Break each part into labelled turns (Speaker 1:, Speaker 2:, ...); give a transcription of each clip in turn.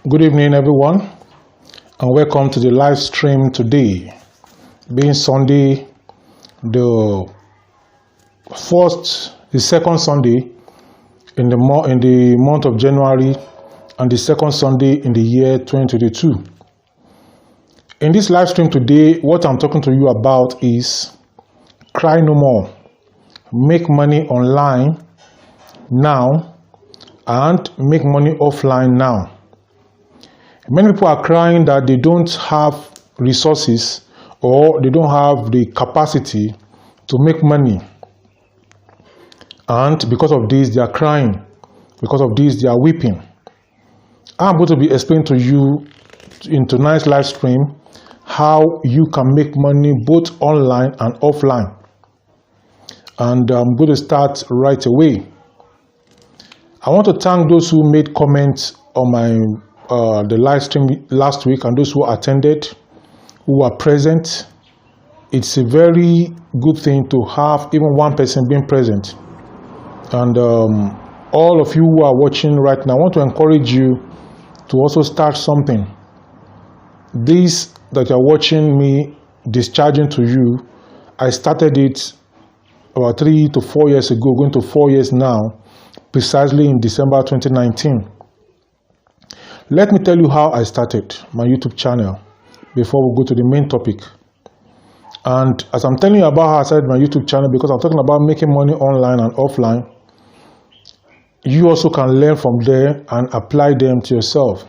Speaker 1: Good evening, everyone, and welcome to the live stream today, being Sunday, the second Sunday in the month of January, and the second Sunday in the year 2022. In this live stream today, what I'm talking to you about is cry no more, make money online now, and make money offline now. Many people are crying that they don't have resources or they don't have the capacity to make money. And because of this, they are crying. Because of this, they are weeping. I'm going to be explaining to you in tonight's live stream how you can make money both online and offline. And I'm going to start right away. I want to thank those who made comments on my the live stream last week, and those who attended, who are present. It's a very good thing to have even one person being present. And all of you who are watching right now, I want to encourage you to also start something. This that you're watching me discharging to you, I started it about 3 to 4 years ago, going to 4 years now, precisely in December 2019. Let me tell you how I started my YouTube channel before we go to the main topic. And as I'm telling you about how I started my YouTube channel, because I'm talking about making money online and offline, you also can learn from there and apply them to yourself.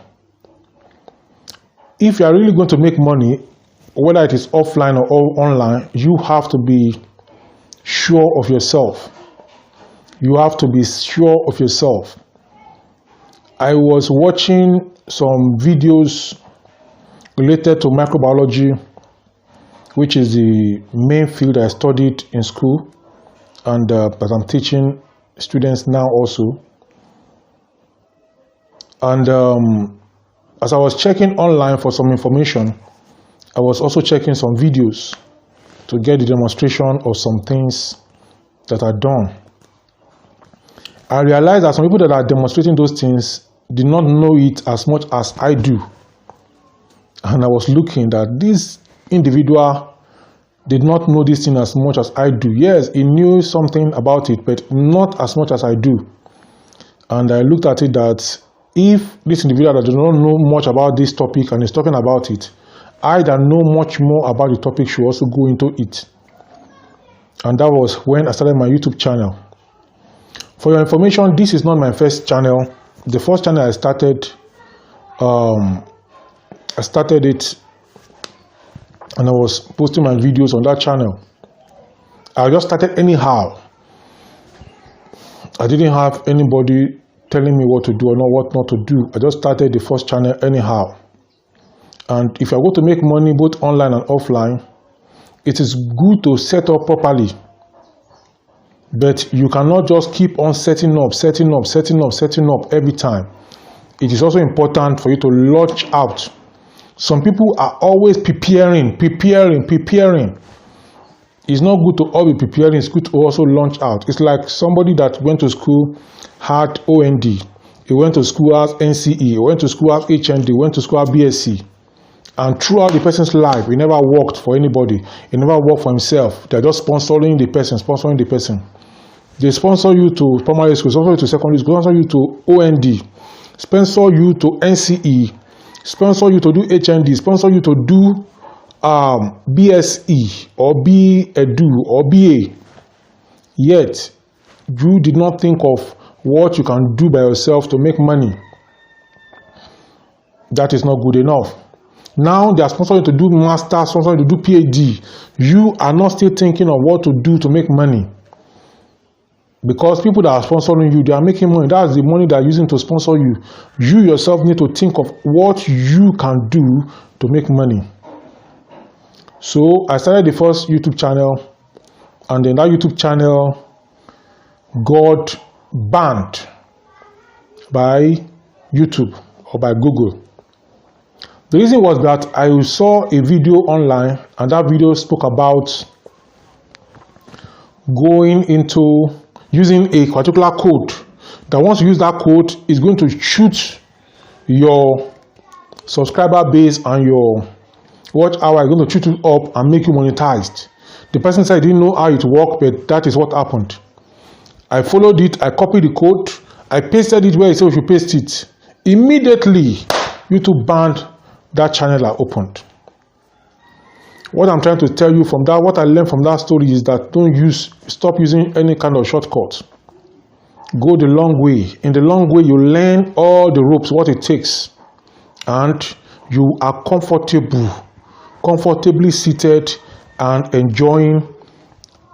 Speaker 1: If you are really going to make money, whether it is offline or online, you have to be sure of yourself. You have to be sure of yourself. I was watching some videos related to microbiology, which is the main field I studied in school, and but I'm teaching students now also. And as I was checking online for some information, I was also checking some videos to get the demonstration of some things that are done. I realized that some people that are demonstrating those things did not know it as much as I do. And I was looking that this individual did not know this thing as much as I do. Yes, he knew something about it, but not as much as I do. And I looked at it that if this individual that does not know much about this topic and is talking about it, I that know much more about the topic should also go into it. And that was when I started my YouTube channel. For your information, this is not my first channel. The first channel I started it and I was posting my videos on that channel. I just started anyhow. I didn't have anybody telling me what to do or what not to do. I just started the first channel anyhow. And if you're going to make money both online and offline, it is good to set up properly. But you cannot just keep on setting up every time. It is also important for you to launch out. Some people are always preparing. It's not good to all be preparing. It's good to also launch out. It's like somebody that went to school, had OND. He went to school as NCE. He went to school as HND. Went to school as BSc. And throughout the person's life, he never worked for anybody. He never worked for himself. They're just sponsoring the person. They sponsor you to primary school, sponsor you to secondary school, sponsor you to OND, sponsor you to NCE, sponsor you to do HND, sponsor you to do BSE or B.Edu or BA. Yet, you did not think of what you can do by yourself to make money. That is not good enough. Now they are sponsoring you to do master, sponsoring you to do PhD. You are not still thinking of what to do to make money. Because people that are sponsoring you, they are making money. That's the money they are using to sponsor you. You yourself need to think of what you can do to make money. So I started the first YouTube channel, and then that YouTube channel got banned by YouTube or by Google. The reason was that I saw a video online, and that video spoke about going into using a particular code that once you use that code, is going to shoot your subscriber base and your watch hour is going to shoot you up and make you monetized. The person said he didn't know how it worked, but that is what happened. I followed it, I copied the code, I pasted it where it said we should paste it. Immediately, YouTube banned that channel I opened. What I'm trying to tell you from that, what I learned from that story is that stop using any kind of shortcut. Go the long way. In the long way, you learn all the ropes, what it takes, and you are comfortably seated and enjoying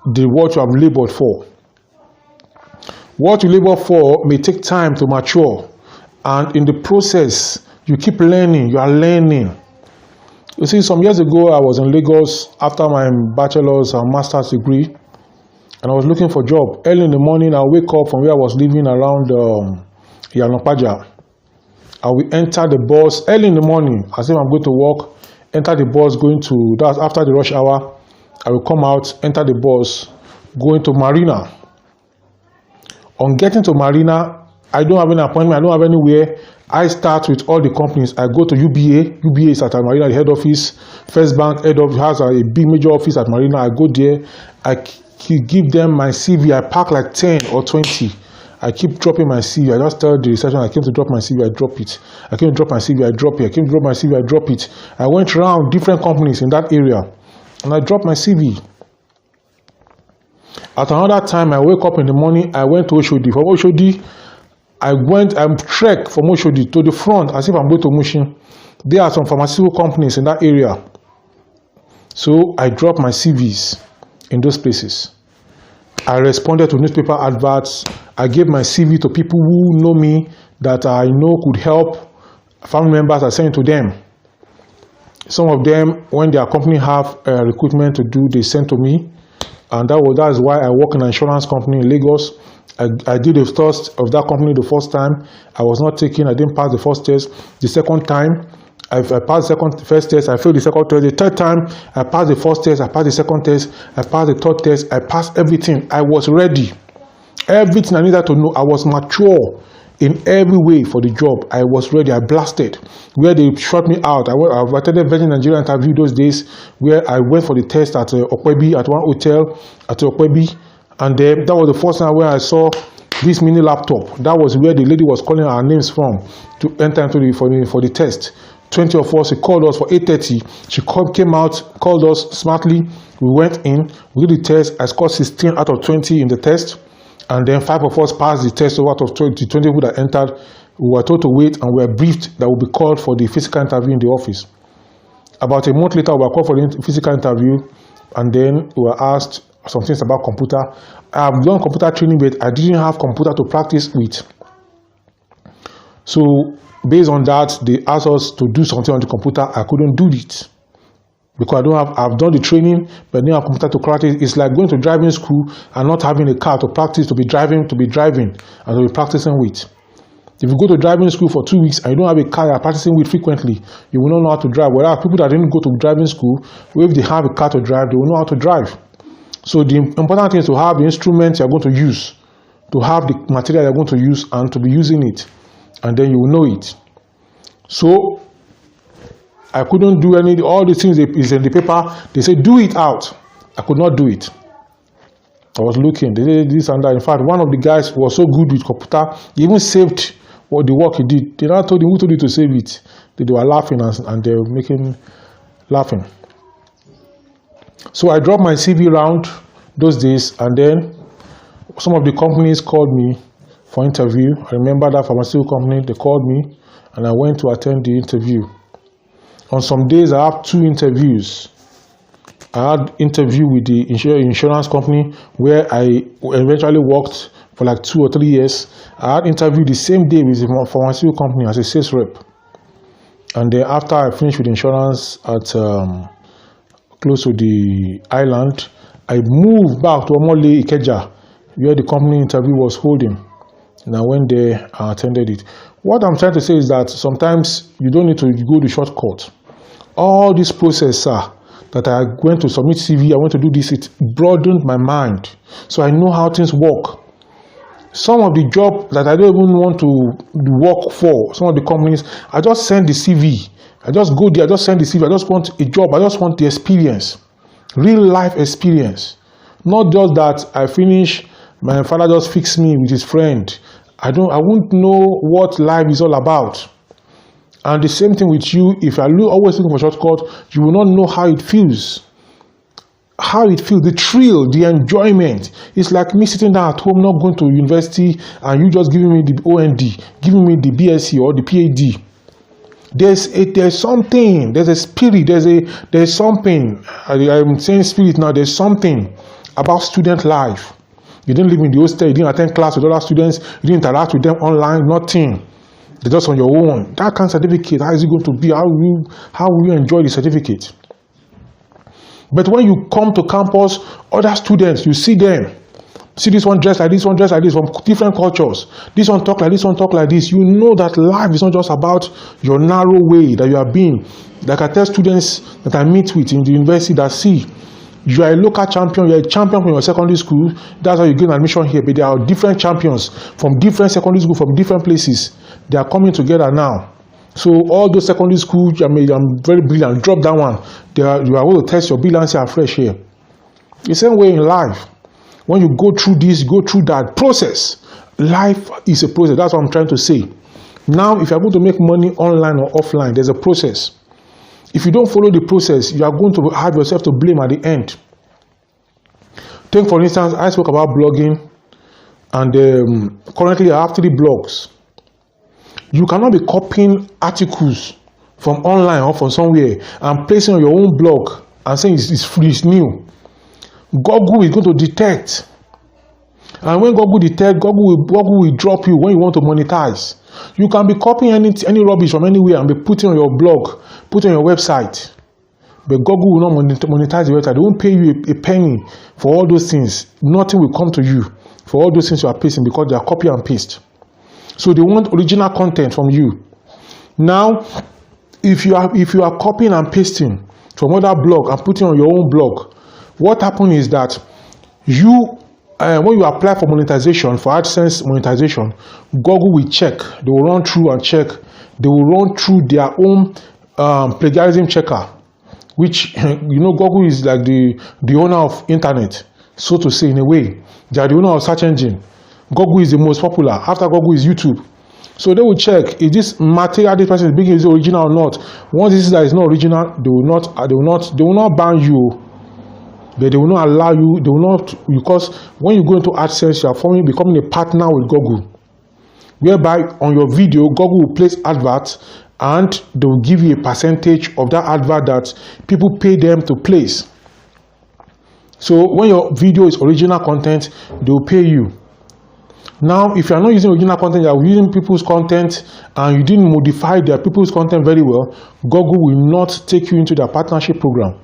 Speaker 1: what you have labored for. What you labor for may take time to mature, and in the process, you keep learning. You are learning. You see, some years ago, I was in Lagos after my bachelor's and master's degree, and I was looking for a job. Early in the morning, I wake up from where I was living around Yanopaja. I will enter the bus early in the morning, as if I'm going to work, enter the bus that's after the rush hour. I will come out, enter the bus, going to Marina. On getting to Marina, I don't have any appointment, I don't have anywhere. I start with all the companies. I go to UBA. UBA is at Marina, the head office. First Bank head office has a big major office at Marina. I go there. I give them my CV. I pack like 10 or 20. I keep dropping my CV. I just tell the reception I came to drop my CV, I drop it. I came to drop my CV, I drop it. I came to drop my CV, I drop it. I went around different companies in that area, and I dropped my CV. At another time, I wake up in the morning, I went to Oshodi. From Oshodi, I trekked from Oshodi to the front as if I'm going to Mushin. There are some pharmaceutical companies in that area. So I dropped my CVs in those places. I responded to newspaper adverts. I gave my CV to people who know me that I know could help. Family members, I sent to them. Some of them, when their company have recruitment to do, they send to me. And that is why I work in an insurance company in Lagos. I did the test of that company the first time. I was not taken. I didn't pass the first test. The second time, I passed the first test. I failed the second test. The third time, I passed the first test. I passed the second test. I passed the third test. I passed everything. I was ready. Everything I needed to know. I was mature in every way for the job. I was ready. I blasted. Where they shot me out. I attended Virgin Nigeria interview those days, where I went for the test at Okwebi, at one hotel at Okwebi. And then that was the first time where I saw this mini laptop. That was where the lady was calling our names from to enter into for the test. 20 of us, she called us for 8:30. She came out, called us smartly. We went in, we did the test. I scored 16 out of 20 in the test. And then 5 of us passed the test out of 20 people that entered. We were told to wait, and we were briefed that we would be called for the physical interview in the office. About a month later, we were called for the physical interview, and then we were asked some things about computer. I have done computer training, but I didn't have computer to practice with. So based on that, they asked us to do something on the computer. I couldn't do it because I've done the training, but I didn't have computer to practice. It's like going to driving school and not having a car to practice, to be driving, and to be practicing with. If you go to driving school for 2 weeks and you don't have a car you're practicing with frequently, you will not know how to drive. Whereas people that didn't go to driving school, if they have a car to drive, they will know how to drive. So the important thing is to have the instruments you're going to use, to have the material you're going to use, and to be using it, and then you will know it. So I couldn't do all the things is in the paper. They say do it out. I could not do it. I was looking, they did this and that. In fact, one of the guys was so good with computer, he even saved what the work he did. They now told him who told you to save it. They were laughing and they were laughing. So I dropped my CV around those days, and then some of the companies called me for interview. I remember that pharmaceutical company, they called me, and I went to attend the interview. On some days, I have 2 interviews. I had interview with the insurance company where I eventually worked for like 2 or 3 years. I had interview the same day with the pharmaceutical company as a sales rep. And then after I finished with insurance at close to the island, I moved back to Omole Ikeja, where the company interview was holding. And I went there and attended it. What I'm trying to say is that sometimes you don't need to go the shortcut. All this process, sir, that I went to submit CV, I went to do this, it broadened my mind. So I know how things work. Some of the jobs that I don't even want to work for, some of the companies, I just send the CV. I just go there, I just send the CV, I just want a job, I just want the experience. Real life experience. Not just that I finish, my father just fixed me with his friend. I won't know what life is all about. And the same thing with you, if you are always looking for shortcut, you will not know how it feels. How it feels, the thrill, the enjoyment. It's like me sitting down at home, not going to university, and you just giving me the OND, giving me the BSc or the PhD. There's something, there's a spirit, there's something. I'm saying spirit now, there's something about student life. You didn't live in the hostel, you didn't attend class with other students, you didn't interact with them online, nothing. They're just on your own. That kind of certificate, how is it going to be? How will you enjoy the certificate? But when you come to campus, other students, you see them. See this one dressed like this, one dressed like this, from different cultures. This one talk like this, one talk like this. You know that life is not just about your narrow way that you are being. Like I tell students that I meet with in the university that see, you are a local champion, you are a champion from your secondary school. That's how you get admission here. But there are different champions from different secondary schools, from different places. They are coming together now. So all those secondary schools, I'm very brilliant, drop that one. You are able to test your brilliance afresh here. The same way in life. When you go through this, go through that process. Life is a process. That's what I'm trying to say. Now, if you're going to make money online or offline, there's a process. If you don't follow the process, you are going to have yourself to blame at the end. Take, for instance, I spoke about blogging, and currently I have 3 blogs. You cannot be copying articles from online or from somewhere and placing on your own blog and saying it's free, it's new. Google is going to detect. And when Google detects, Google will drop you when you want to monetize. You can be copying any rubbish from anywhere and be putting on your blog, putting on your website. But Google will not monetize the website. They won't pay you a penny for all those things. Nothing will come to you for all those things you are pasting because they are copy and paste. So they want original content from you. Now, if you are copying and pasting from other blog and putting on your own blog, what happens is that when you apply for monetization, for AdSense monetization, Google will check. They will run through and check. They will run through their own plagiarism checker, which, Google is like the owner of internet, so to say, in a way. They are the owner of search engine. Google is the most popular. After Google is YouTube. So they will check if this material this person is bringing is original or not. Once this is not original, they will not ban you. But they will not allow you, they will not, because when you go into AdSense, you are becoming a partner with Google. Whereby on your video, Google will place adverts and they will give you a percentage of that advert that people pay them to place. So when your video is original content, they will pay you. Now, if you are not using original content, you are using people's content and you didn't modify their people's content very well, Google will not take you into their partnership program.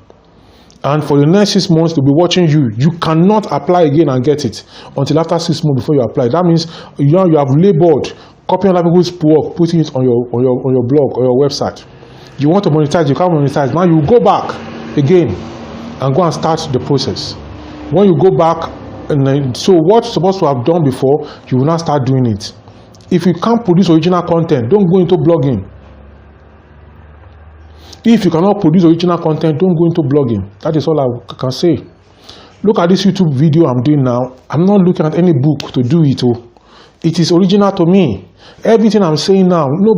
Speaker 1: And for the next 6 months, they'll be watching you. You cannot apply again and get it until after 6 months before you apply. That means you have labored, copying other people's work, putting it on your blog or your website. You want to monetize, you can't monetize. Now you go back again and go and start the process. When you go back, so what you're supposed to have done before, you will not start doing it. If you can't produce original content, don't go into blogging. If you cannot produce original content, don't go into blogging. That is all I can say. Look at this YouTube video I'm doing now. I'm not looking at any book to do it. It is original to me. Everything I'm saying now, no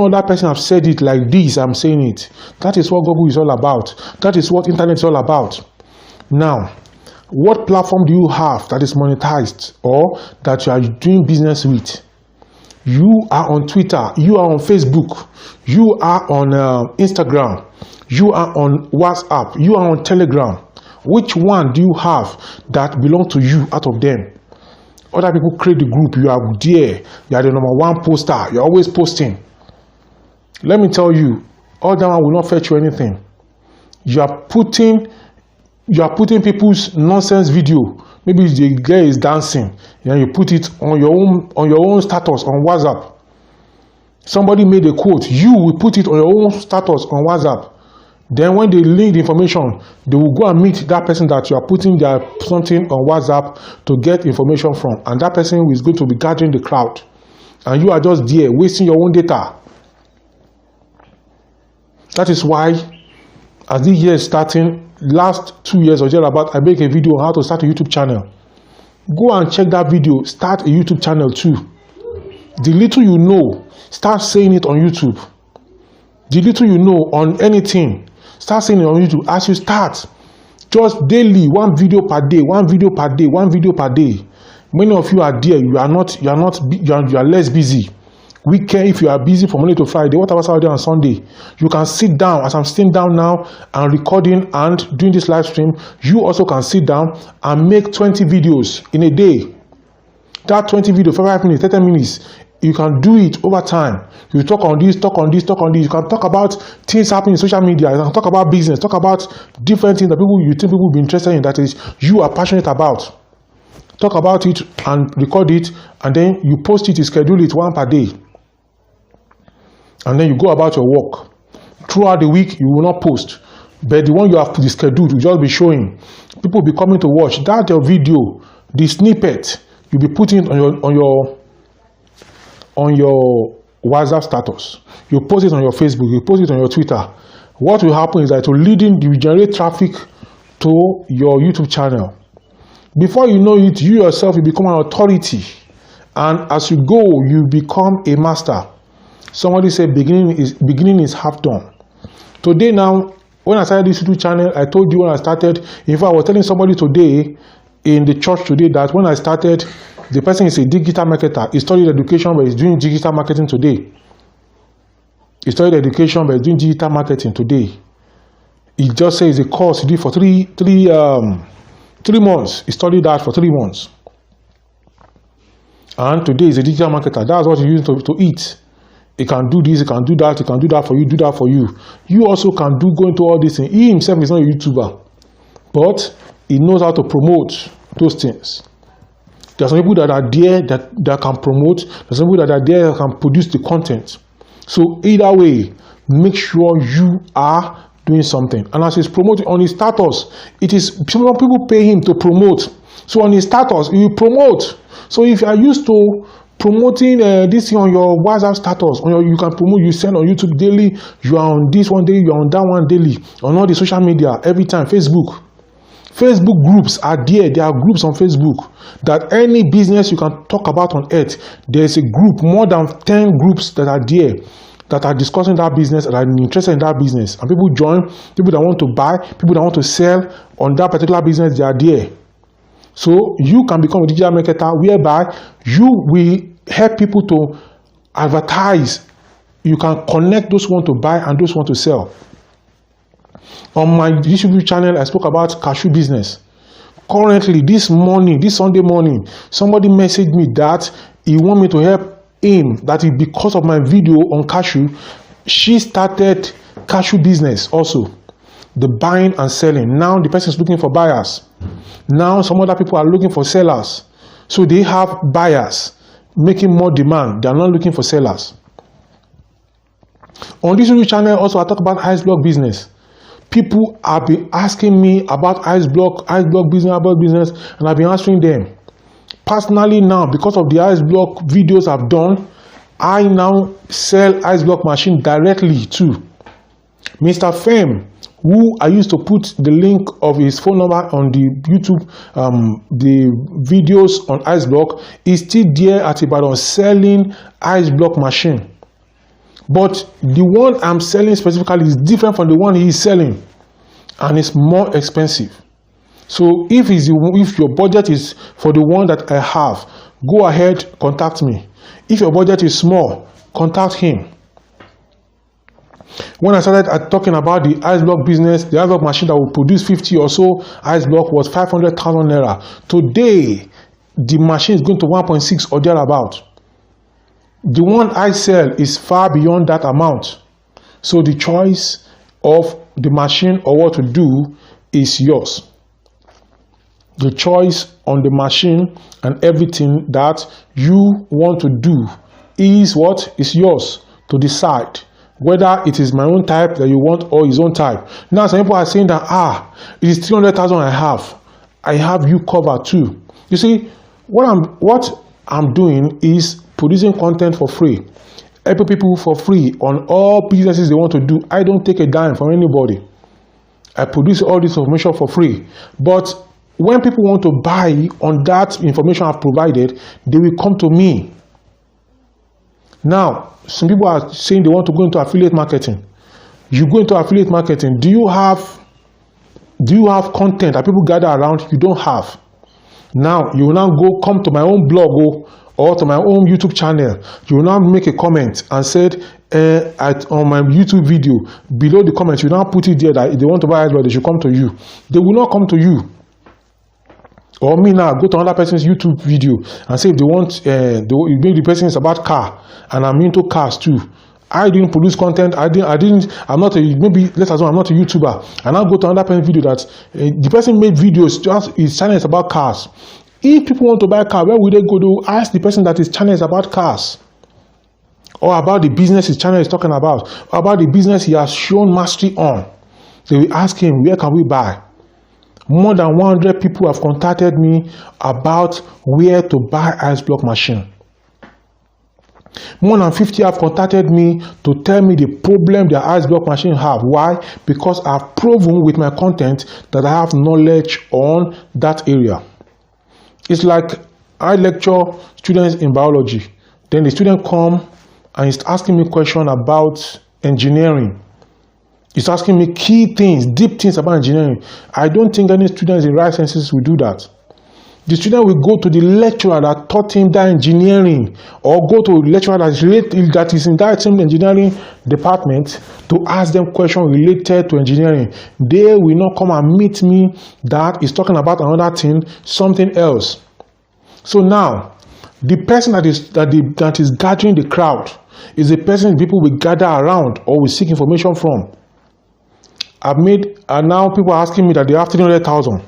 Speaker 1: other person have said it like this. I'm saying it. That is what Google is all about. That is what internet is all about. Now, what platform do you have that is monetized or that you are doing business with? You are on Twitter, you are on Facebook, you are on Instagram, you are on WhatsApp, you are on Telegram. Which one do you have that belongs to you out of them? Other people create the group, you are there, you are the #1 poster, you're always posting. Let me tell you, all that one will not fetch you anything. You are putting people's nonsense video. Maybe the girl is dancing, and you put it on your own status on WhatsApp. Somebody made a quote, you will put it on your own status on WhatsApp. Then when they link the information, they will go and meet that person that you are putting their something on WhatsApp to get information from, and that person is going to be gathering the crowd, and you are just there wasting your own data. That is why, as this year is starting, last 2 years or thereabout, I make a video on how to start a YouTube channel. Go and check that video. Start a YouTube channel too. The little you know, start saying it on YouTube. The little you know on anything, start saying it on YouTube. As you start, just daily, one video per day, one video per day, one video per day. Many of you are there. You are less busy. Weekend, if you are busy from Monday to Friday, what about Saturday and Sunday? You can sit down, as I'm sitting down now and recording and doing this live stream. You also can sit down and make 20 videos in a day. That 20 videos, 5 minutes, 30 minutes, you can do it over time. You talk on this, talk on this, talk on this. You can talk about things happening in social media. You can talk about business, talk about different things that you think people will be interested in, that is you are passionate about. Talk about it and record it, and then you post it, you schedule it one per day. And then you go about your work. Throughout the week, you will not post. But the one you have scheduled will just be showing. People will be coming to watch. That your video, the snippet, you'll be putting it on your WhatsApp status. You post it on your Facebook, you post it on your Twitter. What will happen is that you generate traffic to your YouTube channel. Before you know it, you yourself will become an authority. And as you go, you become a master. Somebody said beginning is half done. Today now, when I started this YouTube channel, I told you when I started, in fact, I was telling somebody today in the church today that when I started, the person is a digital marketer. He studied education, but he's doing digital marketing today. He studied education, but he's doing digital marketing today. He just says a course he did for 3 months. He studied that for 3 months. And today he's a digital marketer. That's what he uses to eat. He can do this, he can do that, he can do that for you, do that for you. You also can go into all these things. He himself is not a YouTuber, but he knows how to promote those things. There are some people that are there that can promote. There are some people that are there that can produce the content. So either way, make sure you are doing something. And as he's promoting on his status, it is people pay him to promote. So on his status, he will promote. So if you are used to promoting this thing on your WhatsApp status, you can promote, you send on YouTube daily, you are on this one daily, you are on that one daily, on all the social media, every time, Facebook groups are there. There are groups on Facebook that any business you can talk about on earth, there is a group, more than 10 groups that are there, that are discussing that business, that are interested in that business. And people join, people that want to buy, people that want to sell on that particular business, they are there. So you can become a digital marketer whereby you will help people to advertise. You can connect those who want to buy and those who want to sell. On my YouTube channel, I spoke about cashew business. Currently, this Sunday morning, somebody messaged me that he want me to help him, that because of my video on cashew, she started cashew business also. The buying and selling. Now the person is looking for buyers. Now some other people are looking for sellers. So they have buyers making more demand. They are not looking for sellers. On this YouTube channel also, I talk about ice block business. People have been asking me about ice block business, and I've been answering them. Personally now, because of the ice block videos I've done, I now sell ice block machine directly to Mr. Fem, who I used to put the link of his phone number on the YouTube, the videos on ice block, is still there at Ibadan selling ice block machine. But the one I'm selling specifically is different from the one he is selling, and it's more expensive. So if your budget is for the one that I have, go ahead, contact me. If your budget is small, contact him. When I started talking about the ice block business, the ice block machine that will produce 50 or so ice block was 500,000 naira. Today, the machine is going to 1.6 or thereabout. The one I sell is far beyond that amount. So the choice of the machine or what to do is yours. The choice on the machine and everything that you want to do is what is yours to decide. Whether it is my own type that you want or his own type. Now some people are saying that it is 300,000 I have you covered too. You see, what I'm doing is producing content for free. helping people for free on all businesses they want to do. I don't take a dime from anybody. I produce all this information for free. But when people want to buy on that information I've provided, they will come to me. Now, some people are saying they want to go into affiliate marketing. You go into affiliate marketing, do you have content that people gather around? You don't have. Now, you will now come to my own blog or to my own YouTube channel. You will now make a comment and said on my YouTube video, below the comment, you now put it there that if they want to buy it, they should come to you. They will not come to you. Or me now, go to another person's YouTube video and say if they want, maybe the person is about car and I'm into cars too. I didn't produce content. I'm not a, maybe let's assume I'm not a YouTuber. And I'll go to another person's video that the person made videos, just his channel is about cars. If people want to buy a car, where will they go to ask the person that his channel is about cars? Or about the business his channel is talking about? Or about the business he has shown mastery on? They will ask him, where can we buy? More than 100 people have contacted me about where to buy ice block machine. More than 50 have contacted me to tell me the problem their ice block machine have. Why? Because I've proven with my content that I have knowledge on that area. It's like I lecture students in biology. Then the student come and is asking me questions about engineering. He's asking me key things, deep things about engineering. I don't think any students in right senses will do that. The student will go to the lecturer that taught him that engineering, or go to a lecturer that is in that same engineering department to ask them questions related to engineering. They will not come and meet me that is talking about another thing, something else. So now, the person that is gathering the crowd is the person people will gather around or will seek information from. And now people are asking me that they have 300,000,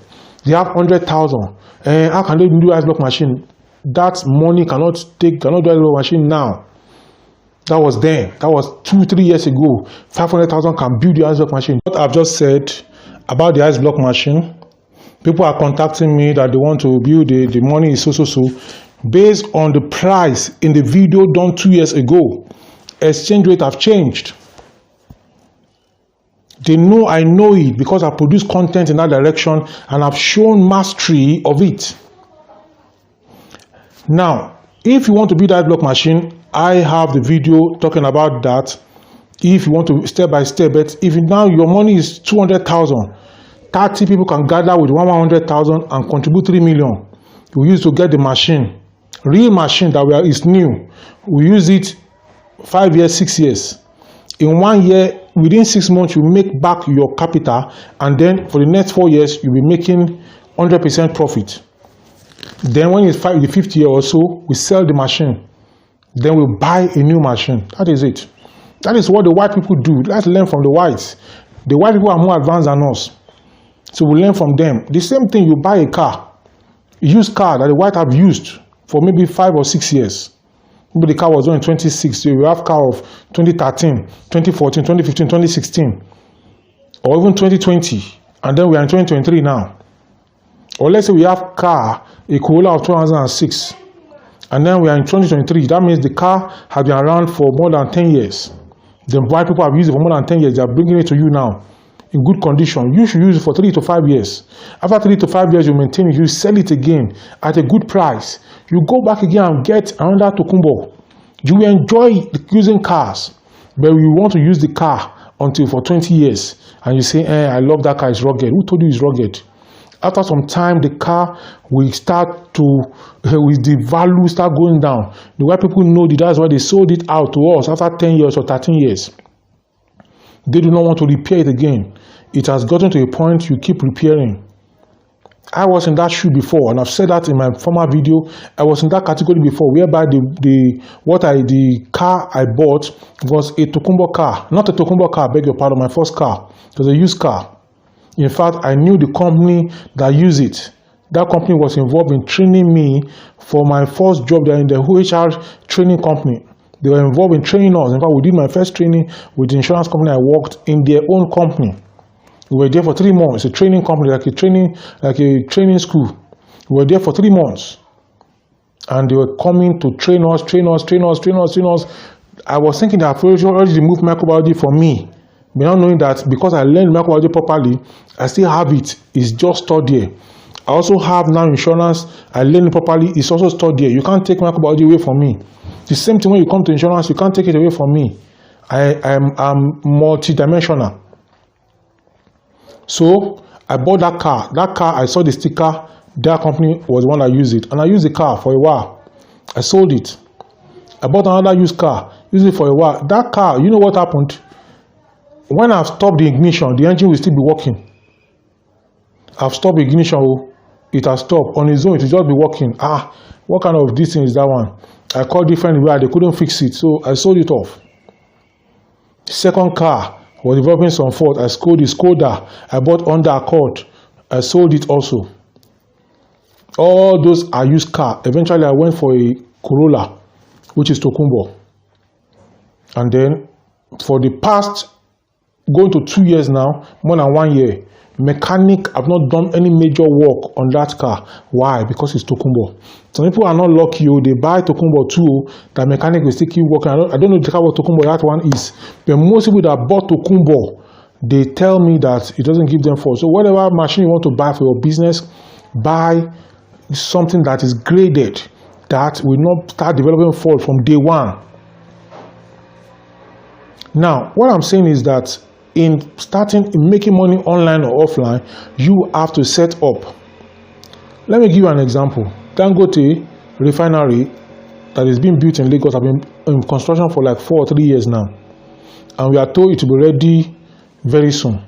Speaker 1: they have 100,000. How can they do ice block machine? That money cannot do ice block machine now. That was then. That was 2-3 years ago. 500,000 can build the ice block machine. What I've just said about the ice block machine, people are contacting me that they want to build the money is so. Based on the price in the video done 2 years ago, exchange rate have changed. They know I know it because I produce content in that direction and I've shown mastery of it. Now, if you want to build that block machine, I have the video talking about that. If you want to step by step, but if now your money is 200,000, 30 people can gather with 100,000 and contribute 3 million. We use to get the machine, real machine that is new. We use it 5 years, 6 years. In 1 year, within 6 months, you make back your capital, and then for the next 4 years, you'll be making 100% profit. Then when it's the 5th year or so, we sell the machine. Then we buy a new machine. That is it. That is what the white people do. Let's learn from the whites. The white people are more advanced than us. So we learn from them. The same thing, you buy a car, a used car that the white have used for maybe 5 or 6 years. Maybe the car was done in 2016, we have car of 2013, 2014, 2015, 2016, or even 2020, and then we are in 2023 now. Or let's say we have car, a Corolla of 2006, and then we are in 2023. That means the car has been around for more than 10 years. The white people have used it for more than 10 years. They are bringing it to you now in good condition. You should use it for 3 to 5 years. After 3 to 5 years, you maintain it, you sell it again at a good price. You go back again and get another Tokumbo. You will enjoy using cars, but you want to use the car until for 20 years. And you say, I love that car, it's rugged. Who told you it's rugged? After some time, the car will start to, with the value start going down. The white people know that that's why they sold it out to us after 10 years or 13 years. They do not want to repair it again. It has gotten to a point you keep repairing. I was in that shoe before, and I've said that in my former video. I was in that category before, whereby the car I bought was a Tokumbo car. Not a Tokumbo car, I beg your pardon, my first car. It was a used car. In fact, I knew the company that used it. That company was involved in training me for my first job there in the HR training company. They were involved in training us. In fact, we did my first training with the insurance company I worked in their own company. We were there for 3 months. It's a training company, like a training school. We were there for 3 months. And they were coming to train us. I was thinking that I've already removed microbiology from me, without knowing that because I learned microbiology properly, I still have it. It's just stored there. I also have now insurance. I learned it properly. It's also stored there. You can't take microbiology away from me. The same thing when you come to insurance, you can't take it away from me. I'm multi-dimensional. So I bought that car. That car, I saw the sticker. That company was the one that used it. And I used the car for a while. I sold it. I bought another used car. Used it for a while. That car, you know what happened? When I've stopped the ignition, the engine will still be working. I've stopped the ignition. It has stopped. On its own, it will just be working. What kind of this thing is that one? I called different where they couldn't fix it. So I sold it off. Second car was developing some fault. I sold the Skoda. I bought Honda Accord. I sold it also. All those are used car. Eventually, I went for a Corolla, which is Tokumbo. And then, for the past, going to 2 years now, more than 1 year, mechanic have not done any major work on that car. Why? Because it's Tokumbo. Some people are not lucky. They buy Tokumbo too. That mechanic will still keep working. I don't know the kind of Tokumbo that one is. But most people that bought Tokumbo, they tell me that it doesn't give them fault. So whatever machine you want to buy for your business, buy something that is graded, that will not start developing fault from day one. Now, what I'm saying is that in making money online or offline, you have to set up. Let me give you an example. Dangote refinery that is being built in Lagos have been in construction for like 4 or 3 years now, and we are told it will be ready very soon.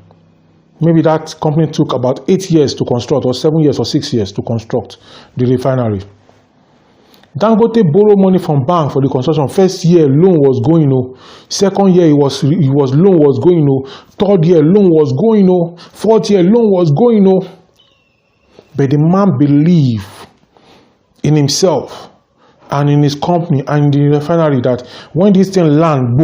Speaker 1: Maybe that company took about 8 years to construct, or 7 years or 6 years to construct the refinery. Dangote borrowed money from bank for the construction. First year loan was going, second year loan was going, third year loan was going, fourth year loan was going, but the man believed in himself and in his company and in the refinery that when this thing land,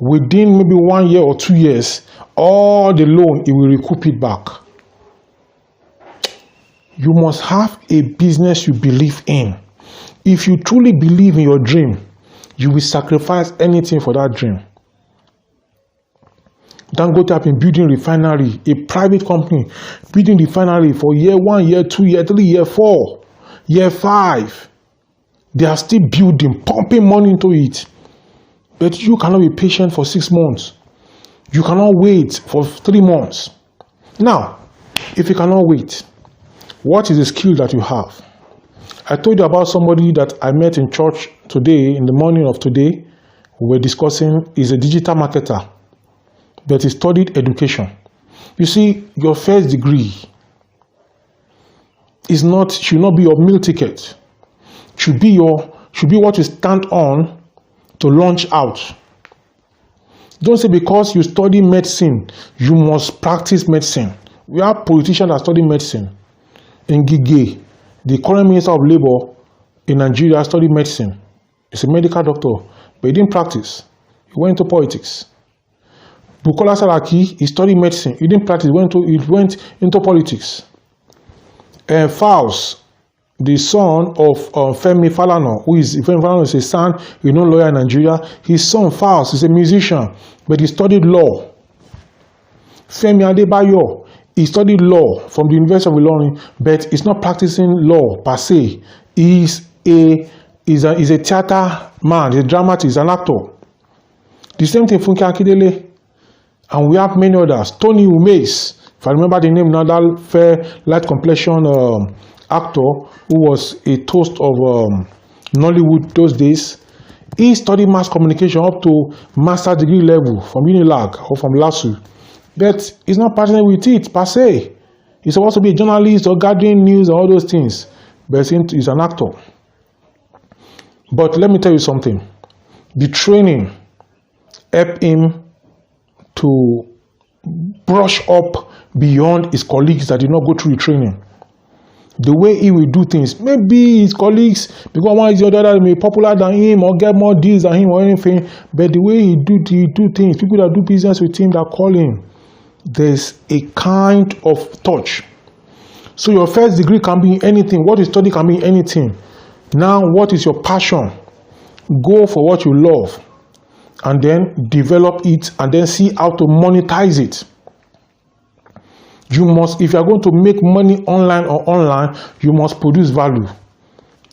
Speaker 1: within maybe 1 year or 2 years, all the loan, he will recoup it back. You must have a business you believe in. If you truly believe in your dream, you will sacrifice anything for that dream. Dangote have been building refinery, a private company, building refinery for year 1, year 2, year 3, year 4, year 5. They are still building, pumping money into it. But you cannot be patient for 6 months. You cannot wait for 3 months. Now, if you cannot wait, what is the skill that you have? I told you about somebody that I met in church today, in the morning of today. We were discussing, is a digital marketer, but he studied education. You see, your first degree should not be your meal ticket. Should be what you stand on to launch out. Don't say because you study medicine, you must practice medicine. We have politicians that study medicine. Ngige, the current Minister of Labour in Nigeria, studied medicine. He's a medical doctor, but he didn't practice. He went into politics. Bukola Saraki, he studied medicine. He didn't practice. He went into politics. Faust, the son of Femi Falana, Femi Falana is a son, he's no lawyer in Nigeria. His son Faust is a musician, but he studied law. Femi Adebayo, he studied law from the University of Ilorin, but he's not practicing law per se. He's a theater man, a dramatist, an actor. The same thing Funke Akindele, and we have many others. Tony Umace, if I remember the name now, that fair, light complexion actor who was a toast of Nollywood those days. He studied mass communication up to master degree level from Unilag or from LASU. But he's not passionate with it per se. He's supposed to be a journalist or gathering news and all those things. But he's an actor. But let me tell you something. The training helped him to brush up beyond his colleagues that did not go through the training. The way he will do things, maybe his colleagues, because one is the other, may be popular than him or get more deals than him or anything, but the way he do things, people that do business with him that call him, there's a kind of touch. So your first degree can be anything. What you study can be anything. Now, what is your passion? Go for what you love. and then develop it and then see how to monetize it. You must, if you are going to make money online, you must produce value.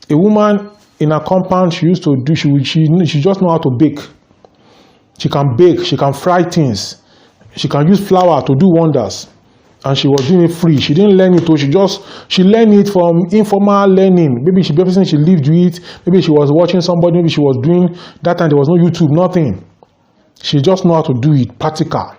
Speaker 1: A woman in a compound, she used to do, she just know how to bake. She can bake, she can fry things, she can use flour to do wonders. And she was doing it free. She didn't learn it, she learned it from informal learning. Maybe she lived with it, maybe she was watching somebody, maybe she was doing that time there was no YouTube, nothing. She just know how to do it, practical.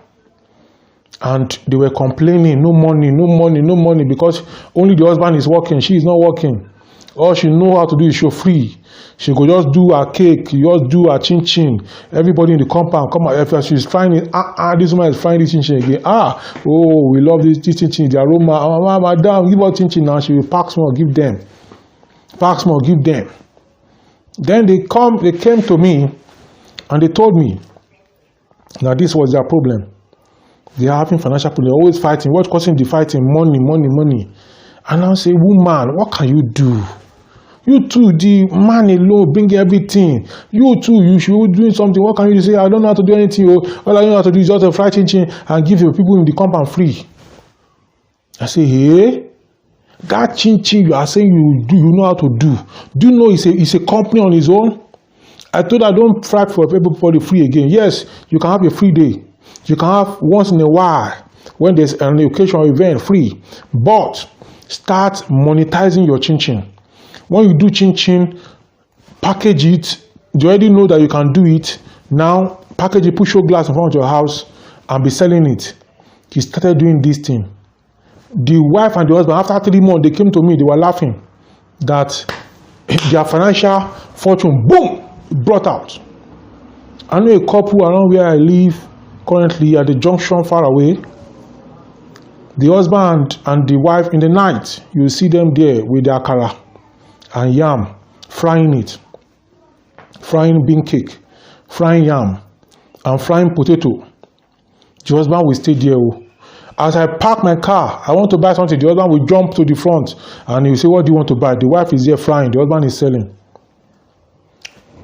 Speaker 1: And they were complaining, no money, because only the husband is working, she is not working. All she know how to do is show free. She could just do her cake, just do her chin. Everybody in the compound, come on, if she's frying it, this woman is frying this chin again. Oh, we love this chin, the aroma. Madam, give her chin now. She will pack small, give them. Pack small, give them. Then they came to me and they told me that this was their problem. They are having financial problems, always fighting. What's causing the fighting? Money. And I say, woman, what can you do? You too, the man alone, bring everything. You too, you should be doing something. What can you say? I don't know how to do anything. All I know how to do is just a fry chin and give the people in the compound free. I say, hey, that chin you are saying you know how to do. Do you know it's a company on its own? I told her, don't fry for everybody free again. Yes, you can have a free day. You can have once in a while when there's an occasional event free. But start monetizing your chin. When you do chin, package it. You already know that you can do it. Now, package it, put show glass in front of your house and be selling it. He started doing this thing. The wife and the husband, after 3 months, they came to me. They were laughing that their financial fortune, boom, brought out. I know a couple around where I live currently at the junction far away. The husband and the wife in the night, you will see them there with their akara and yam, frying it, frying bean cake, frying yam, and frying potato. The husband will stay there. As I park my car, I want to buy something. The husband will jump to the front and he will say, what do you want to buy? The wife is there frying, the husband is selling.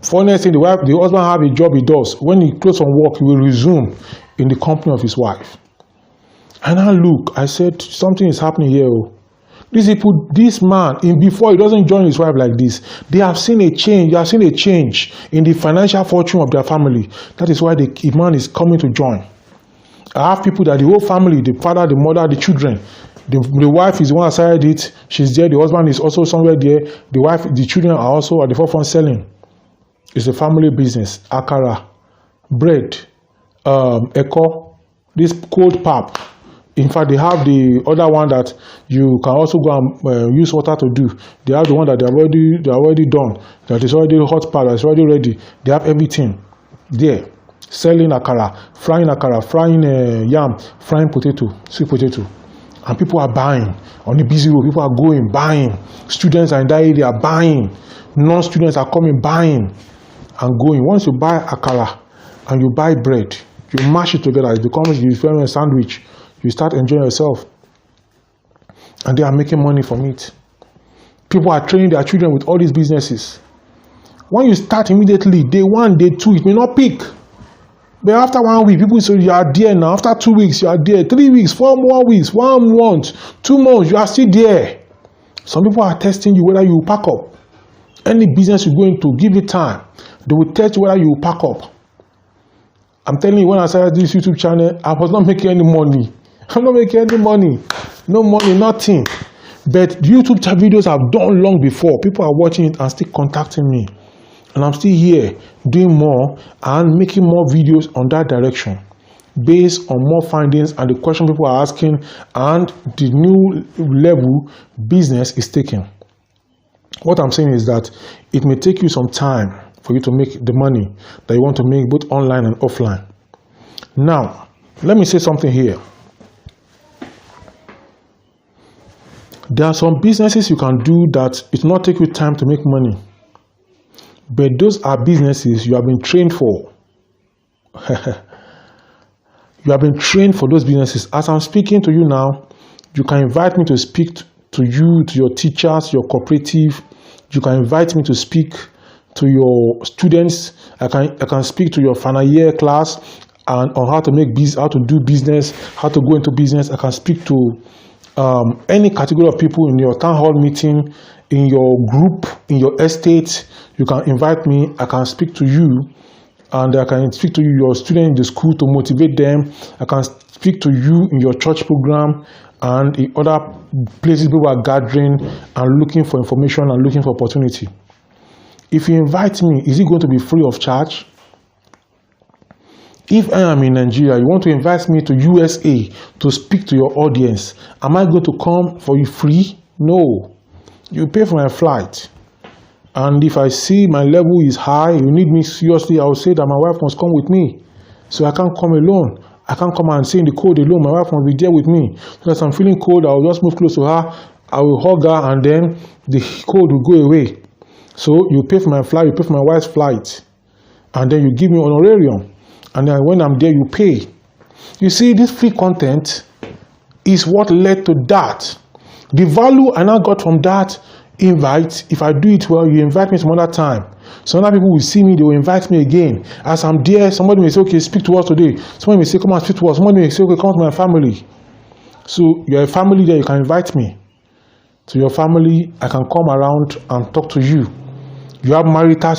Speaker 1: Funniest thing, the husband have a job he does. When he close from work, he will resume in the company of his wife. And I look, I said, something is happening here. These people, this man, before he doesn't join his wife like this, they have seen a change. They have seen a change in the financial fortune of their family. That is why the man is coming to join. I have people that the whole family, the father, the mother, the children, the wife is the one that started it. She's there. The husband is also somewhere there. The wife, the children are also at the forefront selling. It's a family business. Akara, bread, eko, this cold pap. In fact, they have the other one that you can also go and use water to do. They have the one that they are already done. That is already hot pad. That's already ready. They have everything there. Selling akara, frying yam, frying potato, sweet potato. And people are buying. On the busy road, people are going, buying. Students are in that area buying. Non-students are coming, buying and going. Once you buy akara and you buy bread, you mash it together, it becomes a sandwich. You start enjoying yourself. And they are making money from it. People are training their children with all these businesses. When you start immediately, day 1, day 2, it may not peak. But after 1 week, people say you are there now. After 2 weeks, you are there. 3 weeks, 4 more weeks, 1 month, 2 months, you are still there. Some people are testing you whether you will pack up. Any business you go into, give it time. They will test whether you will pack up. I'm telling you, when I started this YouTube channel, I was not making any money. I'm not making any money. No money, nothing. But YouTube videos I've done long before. People are watching it and still contacting me. And I'm still here doing more and making more videos on that direction. Based on more findings and the question people are asking and the new level business is taking. What I'm saying is that it may take you some time for you to make the money that you want to make both online and offline. Now, let me say something here. There are some businesses you can do that it will not take you time to make money. But those are businesses you have been trained for. You have been trained for those businesses. As I'm speaking to you now, you can invite me to speak to you, to your teachers, your cooperative. You can invite me to speak to your students. I can speak to your final year class and on how to make business, how to do business, how to go into business. I can speak to any category of people in your town hall meeting, in your group, in your estate. You can invite me. I can speak to you, and I can speak to you, your student in the school, to motivate them. I can speak to you in your church program and in other places people are gathering and looking for information and looking for opportunity. If you invite me, is it going to be free of charge? If I am in Nigeria, you want to invite me to USA to speak to your audience, am I going to come for you free? No. You pay for my flight. And if I see my level is high, you need me seriously, I will say that my wife must come with me. So I can't come alone. I can't come and say in the cold alone. My wife must be there with me. So as I'm feeling cold, I will just move close to her. I will hug her, and then the cold will go away. So you pay for my flight, you pay for my wife's flight. And then you give me honorarium. And then when I'm there, you pay. You see, this free content is what led to that. The value I now got from that invite, if I do it well, you invite me some other time. Some other people will see me, they will invite me again. As I'm there, somebody may say, okay, speak to us today. Somebody may say, come and speak to us. Somebody may say, okay, come to my family. So you're a family there, you can invite me. To your family, I can come around and talk to you. You have marital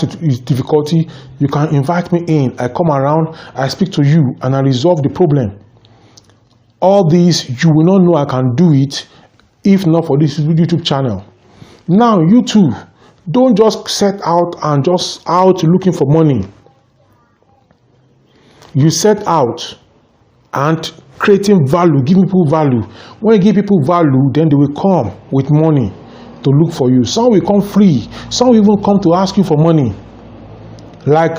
Speaker 1: difficulty, you can invite me in. I come around, I speak to you, and I resolve the problem. All these, you will not know I can do it if not for this YouTube channel. Now, you too, don't just set out and just out looking for money. You set out and creating value, giving people value. When you give people value, then they will come with money to look for you. Some will come free. Some will even come to ask you for money. Like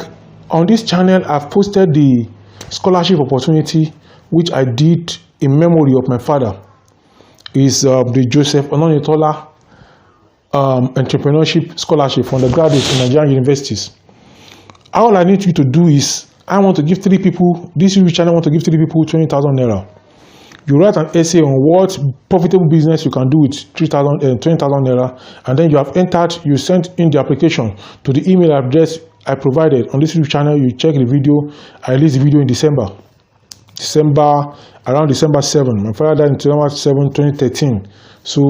Speaker 1: on this channel, I've posted the scholarship opportunity which I did in memory of my father. Is the Joseph Ononitola entrepreneurship scholarship for the graduates in Nigerian universities. All I need you to do is, I want to give 3 people, this YouTube channel, I want to give 3 people 20,000 naira. You write an essay on what profitable business you can do with 20,000 naira, and then you have entered, you sent in the application to the email address I provided on this YouTube channel. You check the video. I released the video in around December 7. My father died in December 7, 2013. So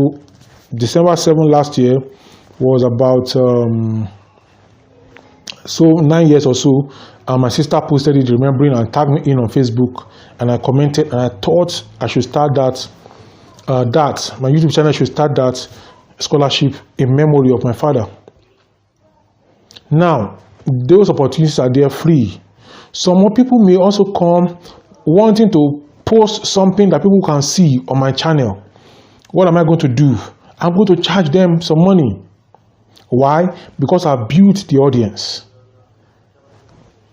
Speaker 1: December 7 last year was about 9 years or so. And my sister posted it, remembering, and tagged me in on Facebook, and I commented, and I thought I should start that my YouTube channel should start that scholarship in memory of my father. Now, those opportunities are there free. Some more people may also come wanting to post something that people can see on my channel. What am I going to do? I'm going to charge them some money. Why? Because I built the audience.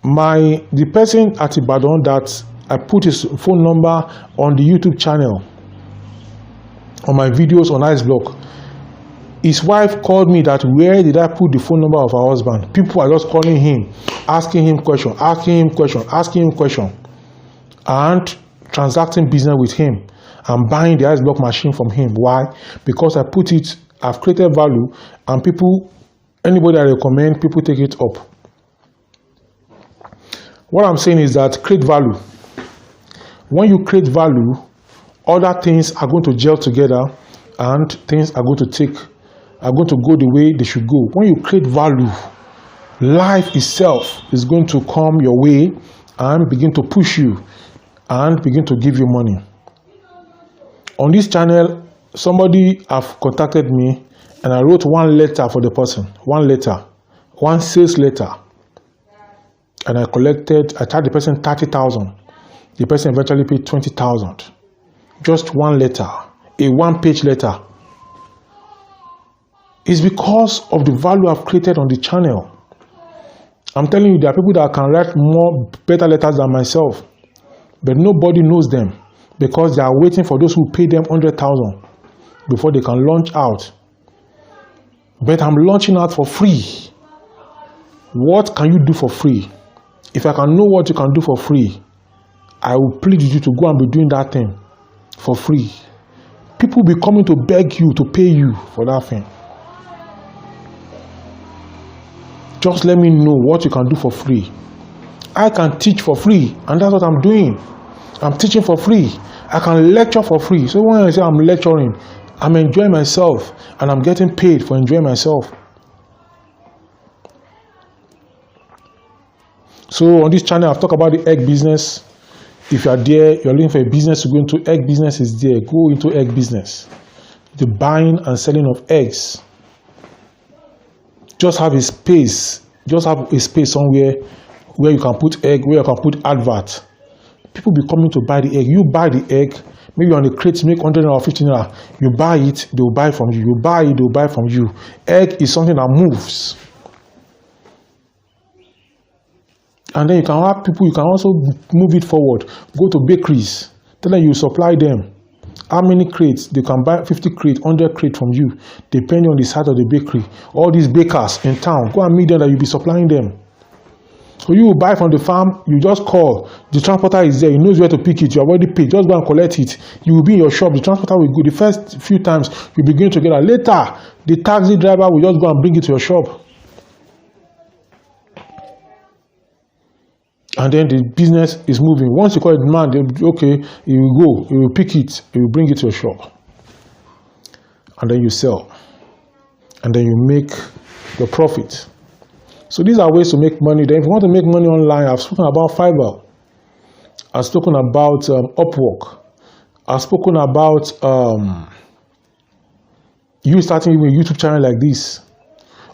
Speaker 1: The person at Ibadan that I put his phone number on the YouTube channel, on my videos on Iceblock, his wife called me that where did I put the phone number of her husband? People are just calling him, asking him question, and transacting business with him and buying the Iceblock machine from him. Why? Because I've created value, and people, anybody I recommend, people take it up. What I'm saying is that create value. When you create value, other things are going to gel together, and things are going to go the way they should go. When you create value, life itself is going to come your way and begin to push you and begin to give you money. On this channel, somebody have contacted me, and I wrote one letter for the person, one sales letter. And I charged the person 30,000. The person eventually paid 20,000. Just one letter, a one-page letter. It's because of the value I've created on the channel. I'm telling you, there are people that can write better letters than myself, but nobody knows them because they are waiting for those who pay them 100,000 before they can launch out. But I'm launching out for free. What can you do for free? If I can know what you can do for free, I will plead with you to go and be doing that thing for free. People will be coming to beg you to pay you for that thing. Just let me know what you can do for free. I can teach for free, and that's what I'm doing. I'm teaching for free. I can lecture for free. So when I say I'm lecturing, I'm enjoying myself, and I'm getting paid for enjoying myself. So on this channel, I've talked about the egg business. If you are there, you're looking for a business to go into, egg business is there. Go into egg business. The buying and selling of eggs. Just have a space. Just have a space somewhere where you can put egg, where you can put advert. People be coming to buy the egg. You buy the egg. Maybe on the crate make 100 or 15 naira. You buy it, they will buy from you. You buy it, they will buy from you. Egg is something that moves. And then you can have people, you can also move it forward. Go to bakeries. Tell them you supply them. How many crates? They can buy 50 crates, 100 crates from you, depending on the size of the bakery. All these bakers in town, go and meet them that you'll be supplying them. So you will buy from the farm, you just call. The transporter is there, he knows where to pick it, you have already paid, just go and collect it. You will be in your shop, the transporter will go. The first few times, you'll be going together. Later, the taxi driver will just go and bring it to your shop. And then the business is moving. Once you call it demand, okay, you will go, you will pick it, you will bring it to your shop. And then you sell. And then you make your profit. So these are ways to make money. Then if you want to make money online, I've spoken about Fiverr. I've spoken about Upwork. I've spoken about you starting a YouTube channel like this.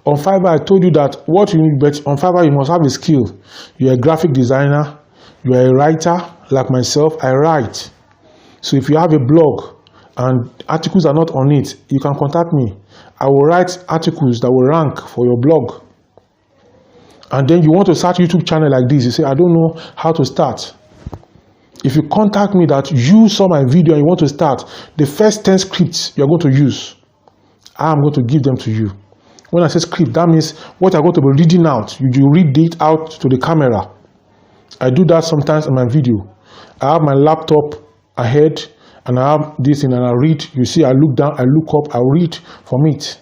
Speaker 1: On Fiverr, I told you that what you need, but on Fiverr, you must have a skill. You're a graphic designer. You're a writer, like myself. I write. So if you have a blog and articles are not on it, you can contact me. I will write articles that will rank for your blog. And then you want to start a YouTube channel like this. You say, I don't know how to start. If you contact me that you saw my video and you want to start, the first 10 scripts you're going to use, I'm going to give them to you. When I say script, that means what I'm going to be reading out. You read it out to the camera. I do that sometimes in my video. I have my laptop ahead and I have this in and I read. You see, I look down, I look up, I read from it.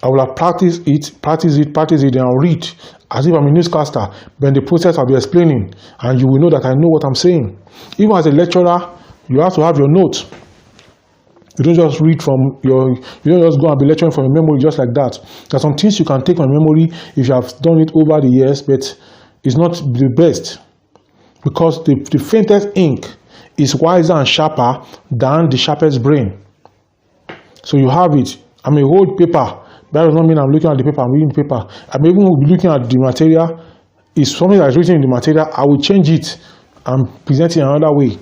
Speaker 1: I will have practice it, and I'll read as if I'm a newscaster. But in the process, I'll be explaining, and you will know that I know what I'm saying. Even as a lecturer, you have to have your notes. You don't just read from your, you don't just go and be lecturing from your memory just like that. There are some things you can take from memory if you have done it over the years, but it's not the best. Because the faintest ink is wiser and sharper than the sharpest brain. So you have it. I may hold paper. That does not mean I'm looking at the paper, I'm reading the paper. I may even be looking at the material. It's something that is written in the material. I will change it and present it in another way.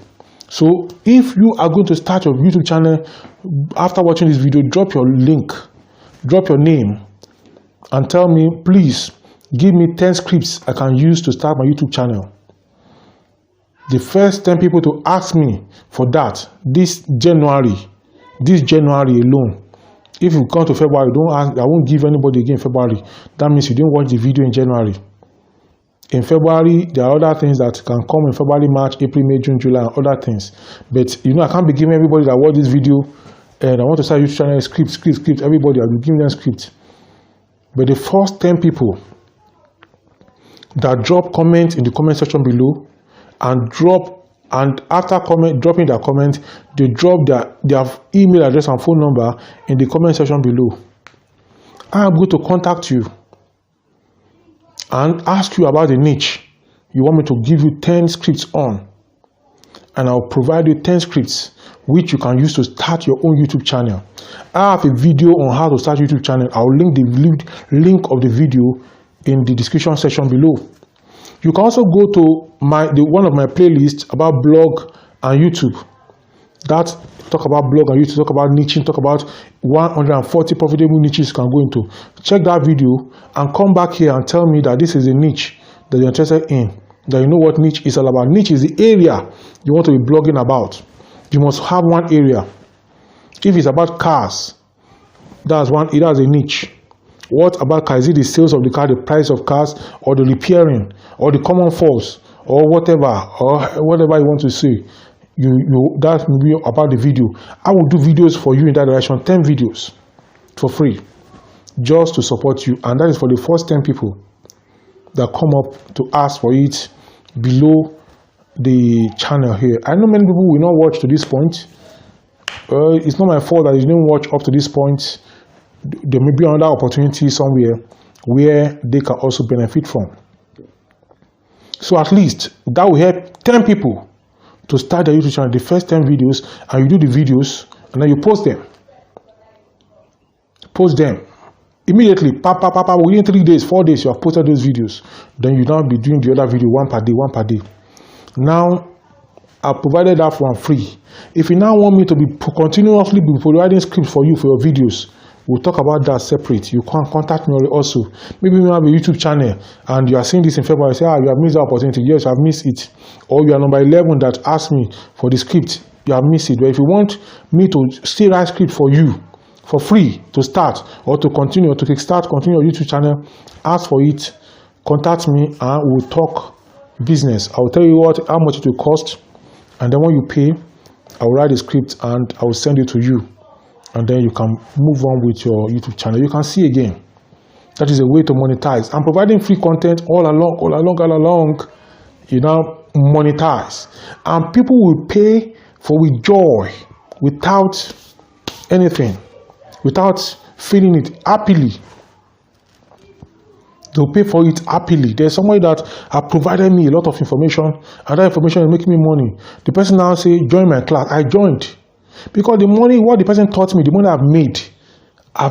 Speaker 1: So if you are going to start your YouTube channel, after watching this video, drop your link, drop your name, and tell me, please, give me 10 scripts I can use to start my YouTube channel. The first 10 people to ask me for that, this January alone, if you come to February, don't ask, I won't give anybody again in February. That means you didn't watch the video in January. In February, there are other things that can come in February, March, April, May, June, July, and other things. But, you know, I can't be giving everybody that watch this video and I want to start YouTube channel script. Everybody, I'll be giving them script. But the first 10 people that drop comments in the comment section below and after dropping their comment, they drop their email address and phone number in the comment section below. I am going to contact you and ask you about the niche you want me to give you 10 scripts on, and I'll provide you 10 scripts which you can use to start your own YouTube channel. I have a video on how to start YouTube channel. I'll link the link of the video in the description section below. You can also go to one of my playlists about blog and YouTube. That talk about blog and YouTube, talk about niching, talk about 140 profitable niches you can go into. Check that video and come back here and tell me that this is a niche that you're interested in, that you know what niche is all about. Niche is the area you want to be blogging about. You must have one area. If it's about cars, that's a niche. What about cars? Is it the sales of the car, the price of cars, or the repairing, or the common faults, or whatever you want to say? That will be about the video. I will do videos for you in that direction, 10 videos for free. just to support you, and that is for the first 10 people that come up to ask for it below the channel here. I know many people will not watch to this point. It's not my fault that you didn't watch up to this point. There may be another opportunity somewhere where they can also benefit from. So at least that will help 10 people to start their YouTube channel, the first 10 videos, and you do the videos and then you post them. Post them immediately. Within 3 days, 4 days, you have posted those videos. Then you now be doing the other video one per day. Now, I provided that one free. If you now want me to be continuously be providing scripts for you for your videos, we'll talk about that separate. You can contact me also. Maybe you have a YouTube channel and you are seeing this in February. Say, you have missed the opportunity. Yes, you have missed it. Or you are number 11 that asked me for the script. You have missed it. But if you want me to still write script for you for free to start or to continue or to continue your YouTube channel, ask for it. Contact me and we'll talk business. I will tell you how much it will cost. And then when you pay, I will write the script and I will send it to you. And then you can move on with your YouTube channel. You can see again. That is a way to monetize. I'm providing free content all along. You now monetize. And people will pay for with joy, without anything, without feeling it happily. They'll pay for it happily. There's somebody that have provided me a lot of information, and that information is making me money. The person now say, join my class. I joined. Because the money, what the person taught me, the money I've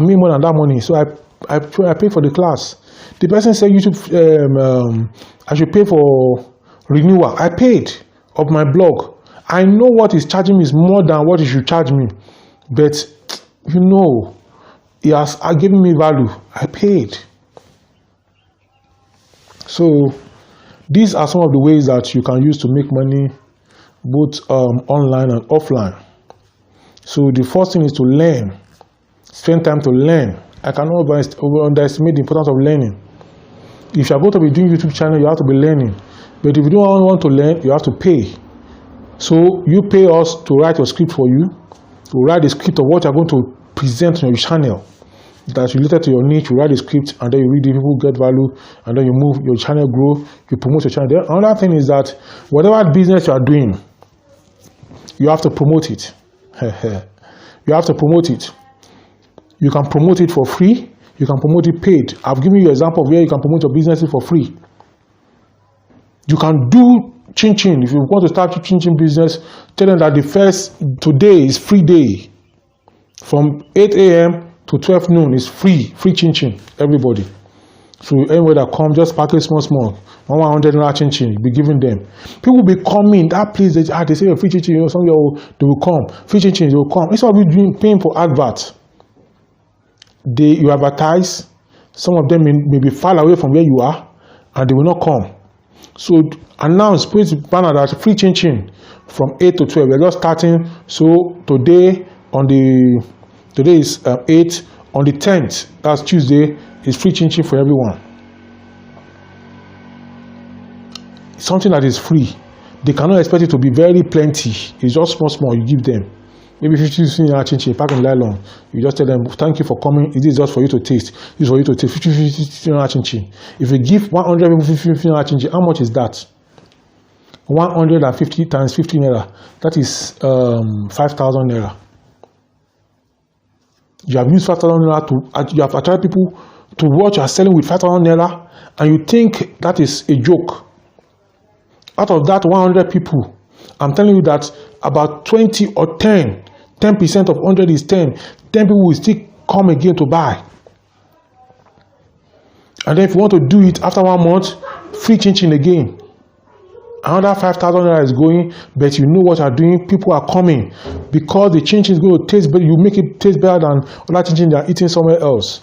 Speaker 1: made more than that money. So I pay for the class. The person said, I should pay for renewal. I paid of my blog. I know what he's charging me is more than what he should charge me. But, he has given me value. I paid. So these are some of the ways that you can use to make money, both online and offline. So the first thing is to learn. Spend time to learn. I cannot underestimate the importance of learning. If you are going to be doing YouTube channel, you have to be learning. But if you don't want to learn, you have to pay. So you pay us to write your script for you. To write the script of what you are going to present on your channel. That's related to your niche. You write the script and then you read it, people get value, and then you move, your channel grow, you promote your channel. Then another thing is that whatever business you are doing, you have to promote it. You have to promote it. You can promote it for free. You can promote it paid. I've given you an example of where you can promote your business for free. You can do chin-chin. If you want to start your chin-chin business, tell them that today is free day. From 8 a.m. to 12 noon is free chin-chin, everybody. So anybody that come, just package small, 100 naira chin-chin, be giving them. People will be coming, that place, they say free chin-chin, somebody they will come, free chin-chin, they will come. Instead of you paying for adverts, you advertise, some of them may be far away from where you are, and they will not come. So announce, put banner that free chin-chin from 8 to 12. We're just starting, so today is 8. On the 10th, that's Tuesday, is free chin-chin for everyone. Something that is free. They cannot expect it to be very plenty. It's just small, you give them. Maybe 50 naira chin-chin, pack in nylon. You just tell them, thank you for coming. This is just for you to taste. This is for you to taste. 50 naira chin-chin. If you give 100 people 50 naira chin-chin, how much is that? 150 times 50 naira. That is 5,000 naira. You have used 5,000 naira you have attracted people to what you are selling with 5,000 naira, and you think that is a joke. Out of that 100 people, I'm telling you that about 20 or 10% of 100 is 10. 10 people will still come again to buy. And then if you want to do it after 1 month, free chin-chin again. Another 5,000 naira is going, but you know what you are doing. People are coming because the chin-chin is going to taste better. You make it taste better than other chin-chin they are eating somewhere else.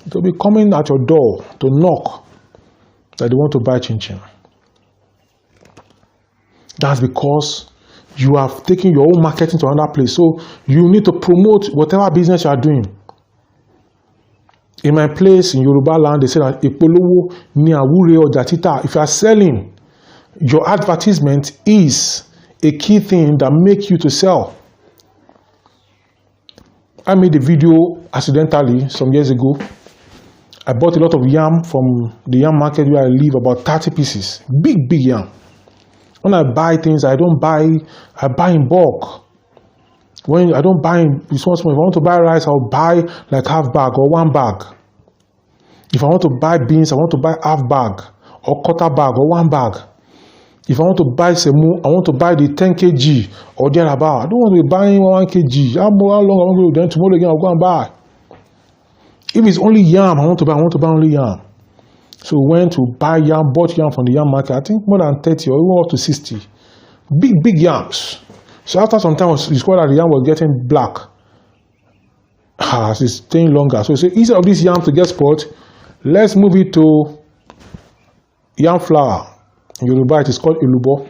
Speaker 1: They'll be coming at your door to knock that they want to buy chin-chin. That's because you have taken your own marketing to another place. So you need to promote whatever business you are doing. In my place in Yoruba land, they say that Ipolowo ni awure oja tita. If you are selling, your advertisement is a key thing that makes you to sell. I made a video accidentally some years ago. I bought a lot of yam from the yam market where I live, about 30 pieces. Big yam. When I buy things, I buy in bulk. When I don't buy in small. If I want to buy rice, I'll buy like half bag or 1 bag. If I want to buy beans, I want to buy half bag or quarter bag or 1 bag. If I want to buy semu, I want to buy the 10 kg or thereabout. I don't want to be buying 1 kg. How long I want to do? Then tomorrow again I'll go and buy. If it's only yam, I want to buy only yam. So went to buy yam, bought yam from the yam market. I think more than 30 or even up to 60. Big yams. So after some time, it's quite that the yam was getting black. As it's staying longer. So instead of this yam to get spoiled, let's move it to yam flour. In Yoruba, it is called elubo.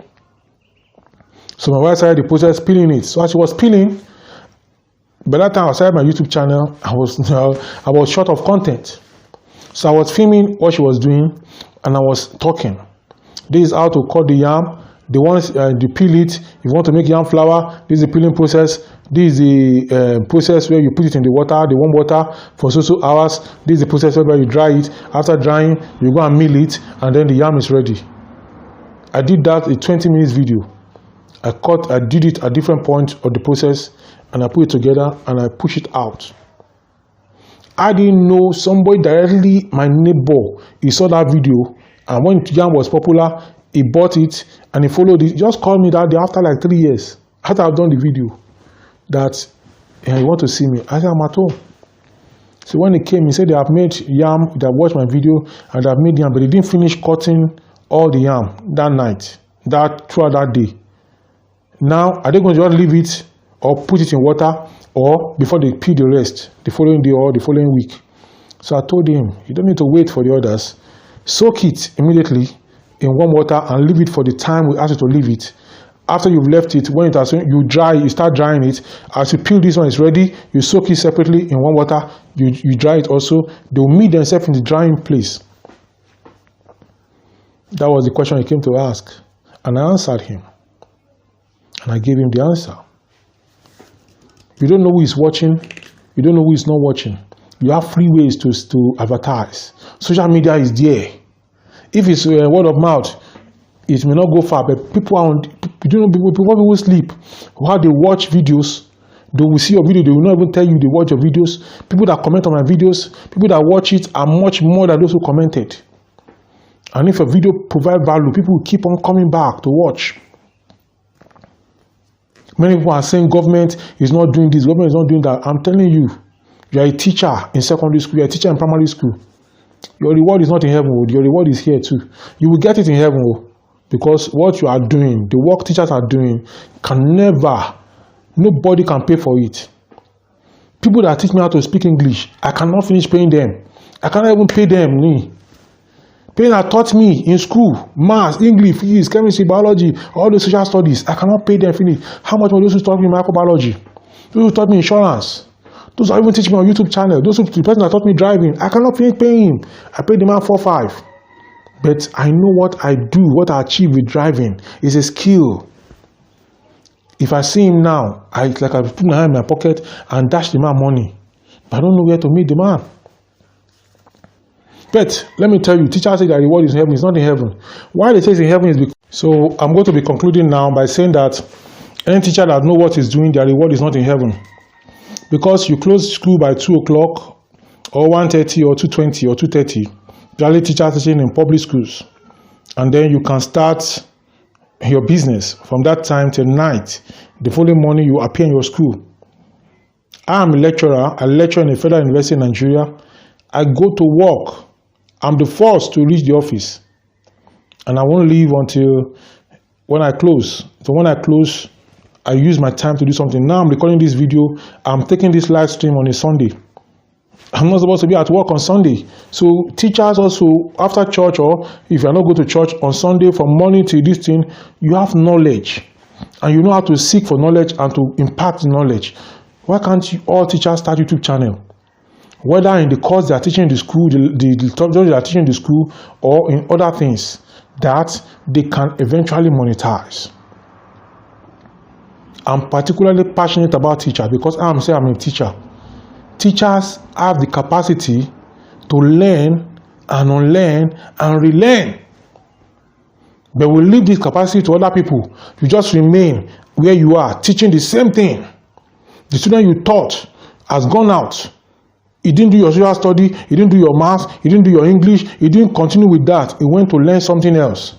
Speaker 1: So my wife started the process peeling it. So as she was peeling, by that time I started my YouTube channel. I was short of content. So I was filming what she was doing and I was talking. This is how to cut the yam. The ones you peel it. If you want to make yam flour, this is the peeling process. This is the process where you put it in the water, the warm water for so hours. This is the process where you dry it. After drying, you go and mill it and then the yam is ready. I did that a 20 minutes video. I did it at different points of the process and I put it together and I push it out. I didn't know somebody directly, my neighbor, he saw that video and when yam was popular, he bought it and he followed it. He just called me that day after like 3 years, after I've done the video, that he want to see me. I said, I'm at home. So when he came, he said they have made yam, they have watched my video and they have made yam, but they didn't finish cutting all the yam that night, throughout that day. Now, are they going to just leave it or put it in water or before they peel the rest the following day or the following week? So I told him, you don't need to wait for the others. Soak it immediately in warm water and leave it for the time we ask you to leave it. After you've left it, when you start drying it. As you peel this one is ready, you soak it separately in warm water. You dry it also. They will meet themselves in the drying place. That was the question he came to ask. And I answered him. And I gave him the answer. You don't know who is watching. You don't know who is not watching. You have free ways to advertise. Social media is there. If it's word of mouth, it may not go far. But people people sleep. While they watch videos, they will see your video. They will not even tell you they watch your videos. People that comment on my videos, people that watch it are much more than those who commented. And if a video provides value, people will keep on coming back to watch. Many people are saying government is not doing this, government is not doing that. I'm telling you, you are a teacher in secondary school, you are a teacher in primary school. Your reward is not in heaven, your reward is here too. You will get it in heaven because what you are doing, the work teachers are doing, nobody can pay for it. People that teach me how to speak English, I cannot finish paying them. I cannot even pay them. People that taught me in school, maths, English, physics, chemistry, biology, all the social studies, I cannot pay them finish. How much more those who taught me microbiology? Those who taught me insurance? Those who even teach me on YouTube channel? The person that taught me driving? I cannot finish paying him. I paid the man 4-5. But I know what I do, what I achieve with driving is a skill. If I see him now, I put my hand in my pocket and dash the man money. But I don't know where to meet the man. But let me tell you, teachers say that the reward is in heaven. It's not in heaven. Why they say it's in heaven is because... So I'm going to be concluding now by saying that any teacher that knows what he's doing, their reward is not in heaven. Because you close school by 2 o'clock or 1:30 or 2:20 or 2:30, generally teachers teaching in public schools. And then you can start your business from that time till night. The following morning you appear in your school. I am a lecturer. I lecture in a federal university in Nigeria. I go to work. I'm the first to reach the office. And I won't leave until when I close. So when I close, I use my time to do something. Now I'm recording this video. I'm taking this live stream on a Sunday. I'm not supposed to be at work on Sunday. So teachers also, after church, or if you're not going to church on Sunday from morning till this thing, you have knowledge. And you know how to seek for knowledge and to impact the knowledge. Why can't all teachers start YouTube channel? Whether in the course they are teaching in the school, the subject they are teaching in the school, or in other things that they can eventually monetize. I'm particularly passionate about teachers because I'm a teacher. teachers have the capacity to learn and unlearn and relearn. But we leave this capacity to other people. You just remain where you are, teaching the same thing. The student you taught has gone out. He didn't do your social study, he didn't do your maths, he didn't do your English, he didn't continue with that. He went to learn something else.